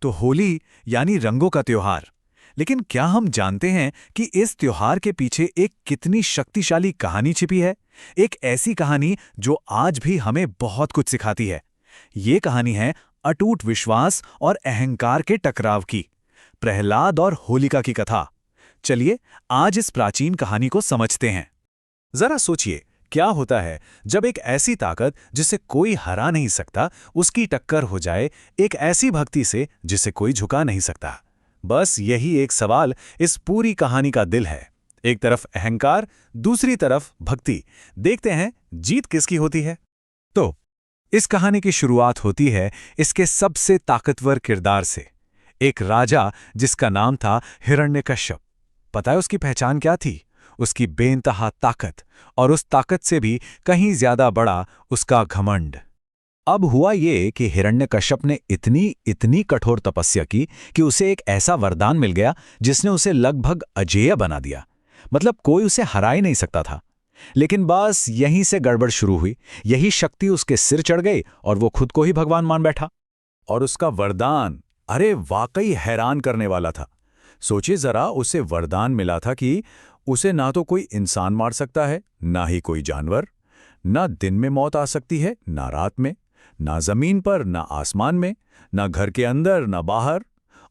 तो होली यानी रंगों का त्योहार। लेकिन क्या हम जानते हैं कि इस त्योहार के पीछे एक कितनी शक्तिशाली कहानी छिपी है? एक ऐसी कहानी जो आज भी हमें बहुत कुछ सिखाती है। ये कहानी है अटूट विश्वास और अहंकार के टकराव की। प्रहलाद और होलिका की कथा। चलिए आज इस प्राचीन कहानी को समझते हैं। जरा सोचिए, क्या होता है जब एक ऐसी ताकत जिसे कोई हरा नहीं सकता उसकी टक्कर हो जाए एक ऐसी भक्ति से जिसे कोई झुका नहीं सकता। बस यही एक सवाल इस पूरी कहानी का दिल है। एक तरफ अहंकार, दूसरी तरफ भक्ति। देखते हैं जीत किसकी होती है। तो इस कहानी की शुरुआत होती है इसके सबसे ताकतवर किरदार से, एक राजा जिसका नाम था हिरण्यकश्यप। पता है उसकी पहचान क्या थी? उसकी बेइंतहा ताकत, और उस ताकत से भी कहीं ज्यादा बड़ा उसका घमंड। अब हुआ ये कि हिरण्यकश्यप ने इतनी कठोर तपस्या की कि उसे एक ऐसा वरदान मिल गया जिसने उसे लगभग अजेय बना दिया। मतलब कोई उसे हरा ही नहीं सकता था। लेकिन बस यहीं से गड़बड़ शुरू हुई। यही शक्ति उसके सिर चढ़ गई और वो खुद को ही भगवान मान बैठा। और उसका वरदान, अरे वाकई हैरान करने वाला था। सोचिए जरा, उसे वरदान मिला था कि उसे ना तो कोई इंसान मार सकता है, ना ही कोई जानवर। ना दिन में मौत आ सकती है, ना रात में। ना जमीन पर, ना आसमान में। ना घर के अंदर, ना बाहर।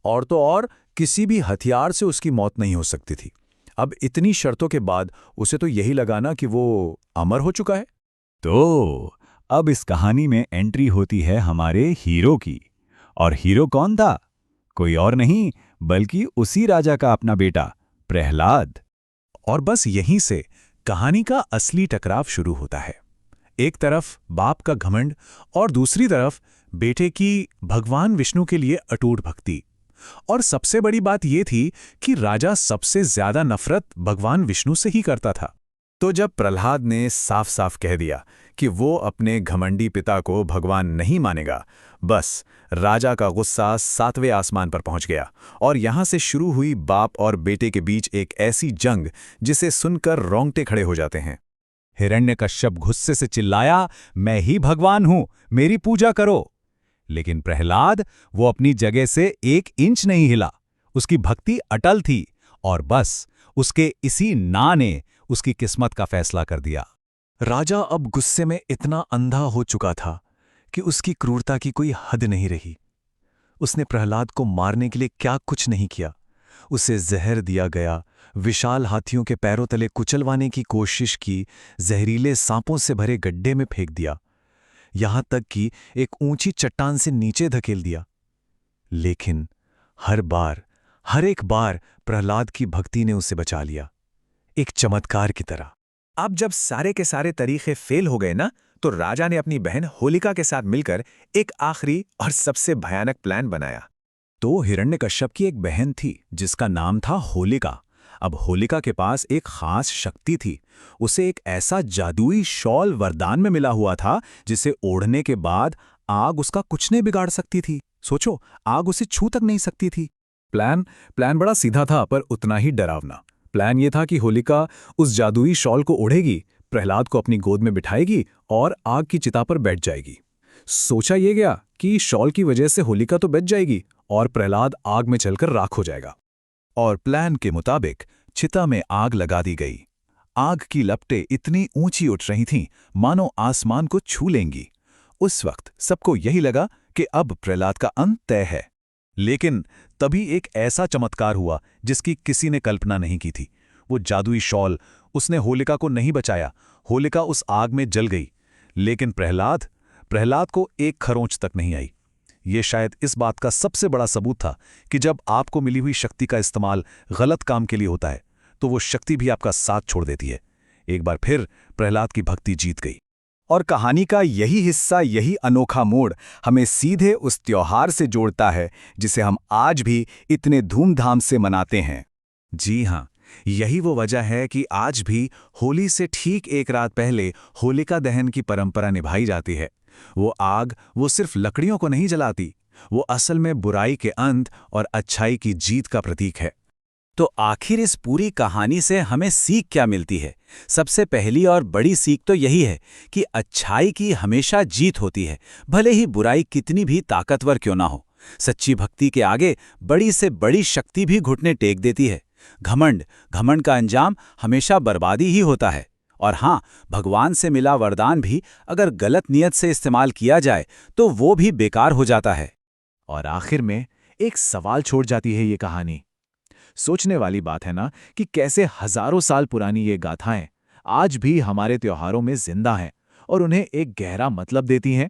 और तो और किसी भी हथियार से उसकी मौत नहीं हो सकती थी। अब इतनी शर्तों के बाद उसे तो यही लगा ना कि वो अमर हो चुका है। तो अब इस कहानी में एंट्री होती है हमारे हीरो की। और हीरो कौन था? कोई और नहीं बल्कि उसी राजा का अपना बेटा प्रहलाद। और बस यहीं से कहानी का असली टकराव शुरू होता है। एक तरफ बाप का घमंड और दूसरी तरफ बेटे की भगवान विष्णु के लिए अटूट भक्ति। और सबसे बड़ी बात यह थी कि राजा सबसे ज्यादा नफरत भगवान विष्णु से ही करता था। तो जब प्रहलाद ने साफ साफ कह दिया कि वो अपने घमंडी पिता को भगवान नहीं मानेगा, बस राजा का गुस्सा 7वें आसमान पर पहुंच गया। और यहां से शुरू हुई बाप और बेटे के बीच एक ऐसी जंग जिसे सुनकर रोंगटे खड़े हो जाते हैं। हिरण्यकश्यप गुस्से से चिल्लाया, मैं ही भगवान हूं, मेरी पूजा करो। लेकिन प्रहलाद, वो अपनी जगह से 1 इंच नहीं हिला। उसकी भक्ति अटल थी और बस उसके इसी ना ने उसकी किस्मत का फैसला कर दिया। राजा अब गुस्से में इतना अंधा हो चुका था कि उसकी क्रूरता की कोई हद नहीं रही। उसने प्रहलाद को मारने के लिए क्या कुछ नहीं किया। उसे जहर दिया गया, विशाल हाथियों के पैरों तले कुचलवाने की कोशिश की, जहरीले सांपों से भरे गड्ढे में फेंक दिया, यहां तक कि एक ऊंची चट्टान से नीचे धकेल दिया। लेकिन हर एक बार प्रहलाद की भक्ति ने उसे बचा लिया, एक चमत्कार की तरह। अब जब सारे के सारे तरीके फेल हो गए ना, तो राजा ने अपनी बहन होलिका के साथ मिलकर एक आखिरी और सबसे भयानक प्लान बनाया। तो हिरण्यकश्यप की एक बहन थी जिसका नाम था होलिका। अब होलिका के पास एक खास शक्ति थी। उसे एक ऐसा जादुई शॉल वरदान में मिला हुआ था जिसे ओढ़ने के बाद आग उसका कुछ नहीं बिगाड़ सकती थी। सोचो, आग उसे छू तक नहीं सकती थी। प्लान बड़ा सीधा था पर उतना ही डरावना। प्लान ये था कि होलिका उस जादुई शॉल को ओढ़ेगी, प्रहलाद को अपनी गोद में बिठाएगी और आग की चिता पर बैठ जाएगी। सोचा ये गया कि शॉल की वजह से होलिका तो बच जाएगी और प्रहलाद आग में चलकर राख हो जाएगा। और प्लान के मुताबिक चिता में आग लगा दी गई। आग की लपटें इतनी ऊंची उठ रही थीं मानो आसमान को छू लेंगी। उस वक्त सबको यही लगा कि अब प्रहलाद का अंत तय है। लेकिन तभी एक ऐसा चमत्कार हुआ जिसकी किसी ने कल्पना नहीं की थी। वो जादुई शॉल, उसने होलिका को नहीं बचाया। होलिका उस आग में जल गई, लेकिन प्रहलाद को एक खरोंच तक नहीं आई। ये शायद इस बात का सबसे बड़ा सबूत था कि जब आपको मिली हुई शक्ति का इस्तेमाल गलत काम के लिए होता है तो वो शक्ति भी आपका साथ छोड़ देती है। एक बार फिर प्रहलाद की भक्ति जीत गई। और कहानी का यही हिस्सा, यही अनोखा मोड़ हमें सीधे उस त्योहार से जोड़ता है जिसे हम आज भी इतने धूमधाम से मनाते हैं। जी हाँ, यही वो वजह है कि आज भी होली से ठीक एक रात पहले होलिका दहन की परंपरा निभाई जाती है। वो आग, वो सिर्फ लकड़ियों को नहीं जलाती, वो असल में बुराई के अंत और अच्छाई की जीत का प्रतीक है। तो आखिर इस पूरी कहानी से हमें सीख क्या मिलती है? सबसे पहली और बड़ी सीख तो यही है कि अच्छाई की हमेशा जीत होती है, भले ही बुराई कितनी भी ताकतवर क्यों ना हो। सच्ची भक्ति के आगे बड़ी से बड़ी शक्ति भी घुटने टेक देती है। घमंड का अंजाम हमेशा बर्बादी ही होता है। और हाँ, भगवान से मिला वरदान भी अगर गलत नियत से इस्तेमाल किया जाए तो वो भी बेकार हो जाता है। और आखिर में एक सवाल छोड़ जाती है ये कहानी। सोचने वाली बात है ना कि कैसे हजारों साल पुरानी ये गाथाएं आज भी हमारे त्योहारों में जिंदा हैं और उन्हें एक गहरा मतलब देती हैं।